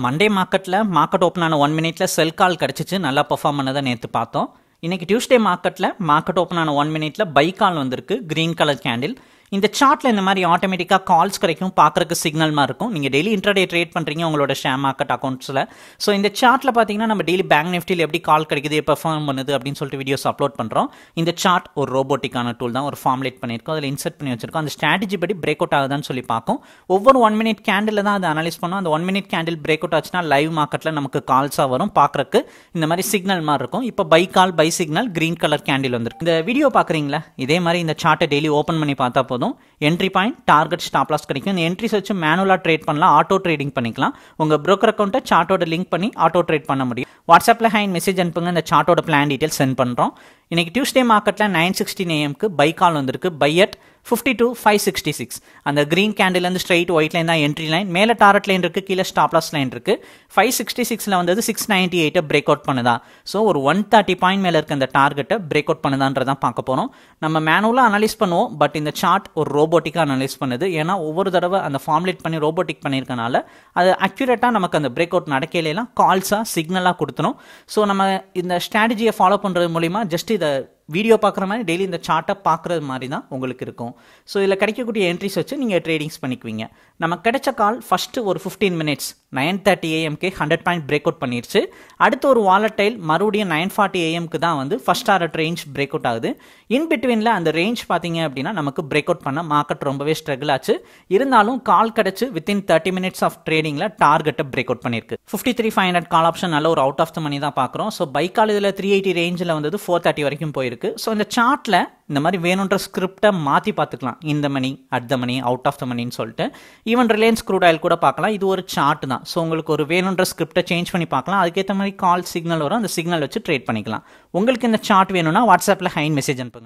Monday market open ஆன 1 மினிட்ல செல் கால் கிடச்சிச்சு. நல்லா பெர்ஃபார்ம் பண்ணதை நேற்று பார்த்தோம். இன்னைக்கு டியூஸ்டே மார்க்கெட் ஓப்பன் ஆன 1 மினிட்ல பை கால் வந்திருக்கு. Green colour candle. இந்த சார்ட்ல இந்த மாதிரி ஆட்டோமேட்டிக்காக கால்ஸ் கிடைக்கும், பார்க்குறக்கு சிக்னல் மாதிரி இருக்கும். நீங்கள் டெய்லி இன்ட்ராடே ட்ரேட் பண்ணுறீங்க உங்களோட ஷேர் மார்க்கெட் அக்கௌண்ட்ஸில். ஸோ இந்த சார்ட்டில் பார்த்தீங்கன்னா நம்ம டெய்லி பேங்க் நிஃப்டியில் எப்படி கால் கிடைக்குது, பெர்ஃபார்ம் பண்ணுது அப்படின்னு சொல்லிட்டு வீடியோஸ் அப்லோட் பண்ணுறோம். இந்த சார்ட் ஒரு ரோபோட்டிக்கான டூல் தான், ஒரு ஃபார்முலேட் பண்ணியிருக்கோம், அதில் இன்சர்ட் பண்ணி வச்சிருக்கோம். அந்த ஸ்ட்ராட்டஜி படி பிரேக் அவுட் ஆகுதான்னு சொல்லி பார்க்கும். ஒவ்வொரு 1 மினிட் கேண்டில் தான் அதை அனலைஸ் பண்ணோம். அந்த 1 மினிட் கேண்டில் பிரேக் அவுட் ஆச்சுன்னா லைவ் மார்க்கெட்டில் நமக்கு கால்ஸாக வரும், பார்க்குறக்கு இந்த மாதிரி சிக்னல் மாதிரி இருக்கும். இப்போ buy call by signal green colour candle வந்துருக்கு. இந்த வீடியோ பார்க்குறீங்களா, இதே மாதிரி இந்த சார்ட்டை டெய்லி ஓப்பன் பண்ணி பார்த்தா போதும். Entry point, target, stop loss கிடைக்கும். இந்த என்ட்ரிஸ் வச்சு மேனுவலாக ட்ரேட் பண்ணலாம், ஆட்டோ ட்ரேடிங் பண்ணிக்கலாம். உங்கள் broker அக்கௌண்ட்டை சார்ட்டோட லிங்க் பண்ணி ஆட்டோ ட்ரேட் பண்ண முடியும். வாட்ஸ்அப்பில் ஹேண்ட் மெசேஜ் அனுப்புங்க, இந்த சார்ட்டோட பிளான் டீட்டெயில் சென்ட் பண்ணுறோம். இன்னைக்கு டியூஸ்டே மார்க்கெட்டில் 9:16 AM பை கால் வந்திருக்கு. By at 52,566. அந்த green candle straight white line தான் என்ட்ரி லைன். மேலே டாரட் லைன் இருக்குது, கீழே ஸ்டாப் லாஸ் லைன் இருக்குது. 566 வந்தது 698 பிரேக் அவுட் பண்ணுதா. ஸோ ஒரு 130 பாயிண்ட் மேலே இருக்க அந்த டார்கெட்டை பிரேக் அவுட் பண்ணுதான்றதான் பார்க்க போகிறோம். நம்ம மேனுவலாக அனலைஸ் பண்ணுவோம், பட் இந்த சார்ட் ஒரு ரோபோட்டிக்காக அனலைஸ் பண்ணுது. ஏன்னா ஒவ்வொரு தடவை அந்த ஃபார்முலேட் பண்ணி ரோபோட்டிக் பண்ணியிருக்கனால அது அக்யூரேட்டாக நமக்கு அந்த பிரேக் அவுட் நடக்கையிலாம் கால்ஸாக சிக்னலாக கொடுத்துரும். ஸோ நம்ம இந்த ஸ்ட்ராட்டஜியை ஃபாலோ பண்ணுறது மூலிமா ஜஸ்ட் இதை வீடியோ பார்க்குற மாதிரி டெய்லி இந்த சார்ட்டை பார்க்குறது மாதிரி தான் உங்களுக்கு இருக்கும். ஸோ இதில் கிடைக்கக்கூடிய என்ட்ரிஸ் வச்சு நீங்கள் ட்ரேடிங்ஸ் பண்ணிக்குவீங்க. நமக்கு கிடைச்ச கால் ஃபஸ்ட்டு ஒரு 15 minutes 9:30 AM 100 point break out பண்ணிருச்சு. அடுத்து ஒரு வாலட்டைல் மறுபடியும் 9:40 AM தான் வந்து ஃபஸ்ட் டாரட் ரேஞ்ச் பிரேக் அவுட் ஆகுது. இன் பிட்வீனில் அந்த ரேஞ்ச் பார்த்தீங்க அப்படின்னா நமக்கு பிரேக் அவுட் பண்ண மார்க்கெட் ரொம்பவே ஸ்ட்ரகிள் ஆச்சு. இருந்தாலும் கால் கிடச்சி வித்தின் 30 மினிட்ஸ் ஆஃப் ட்ரேடிங்கில் டார்கெட்டை பிரேக் அவுட் பண்ணியிருக்கு. 53,500 கால் ஆப்ஷன் நல்ல ஒரு அவுட் ஆஃப் த மணி தான் பார்க்குறோம். ஸோ பை கால் இதில் 380 ரேஞ்சில் வந்தது 430 வரைக்கும் போயிருக்கு. ஸோ இந்த சார்ட்டில் இந்த மாதிரி வேணுன்ற ஸ்கிரிப்டை மாற்றி பார்த்துக்கலாம். இந்த money, at the money, out of the மணின்னு சொல்லிட்டு. ஈவன் ரிலையன்ஸ் க்ரூட் ஆயில் கூட பார்க்கலாம். இது ஒரு சார்ட் தான். ஸோ உங்களுக்கு ஒரு வேணுன்ற ஸ்கிரிப்டை சேஞ்ச் பண்ணி பார்க்கலாம். அதுக்கேற்ற மாதிரி கால் சிக்னல் வரும், அந்த சிக்னல் வச்சு ட்ரேட் பண்ணிக்கலாம். உங்களுக்கு இந்த சார்ட் வேணும்னா வாட்ஸ்அப்பில் ஹைன் மெசேஜ் அனுப்புங்க.